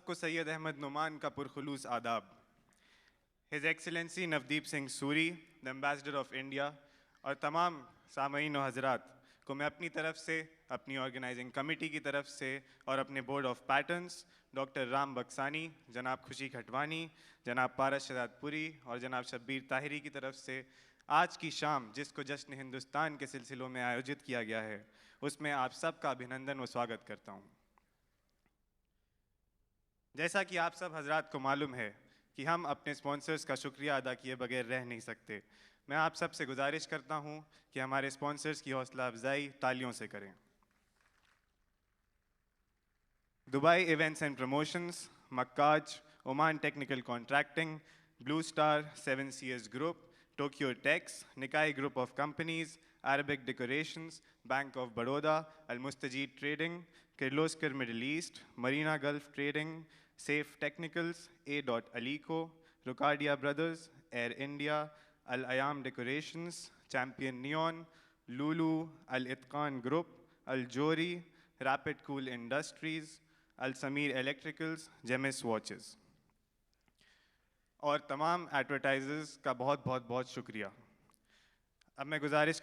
کو سید احمد نعمان کا پرخلوص آداب. His excellency Navdeep Singh sorry, the ambassador of India, اور تمام سامعین و حضرات کو میں اپنی طرف سے, اپنی آرگنائزنگ کمیٹی کی طرف سے اور اپنے board of patrons doctor Ram Buxani, جناب خوشی کھٹوانی, جناب پارس شہزاد پوری اور جناب شبیر طاہری کی طرف سے آج کی شام جس کو جشن ہندوستان کے سلسلوں میں آیوجت کیا گیا ہے اس میں آپ سب کا ابھینندن و سواگت کرتا ہوں. جیسا کہ آپ سب حضرات کو معلوم ہے کہ ہم اپنے اسپانسرز کا شکریہ ادا کیے بغیر رہ نہیں سکتے. میں آپ سب سے گزارش کرتا ہوں کہ ہمارے اسپانسرز کی حوصلہ افزائی تالیوں سے کریں. دبئی ایونٹس اینڈ پروموشنز, مکاج, Oman Technical Contracting, Blue Star, 7CS Group, Tokyo Tex, Nikai Group of Companies, Arabic Decorations, Bank of Baroda, المستجید Trading, Kirloskar Middle East, Marina Gulf Trading, Safe Technicals, A.Alico, روکارڈیا Brothers, Air India, الایام Decorations, Champion Neon, Lulu, الاتقان Group, الجوری, Rapid Cool Industries, السمیر Electricals, James Watches, اور تمام advertisers کا بہت بہت بہت شکریہ. اب میں گزارش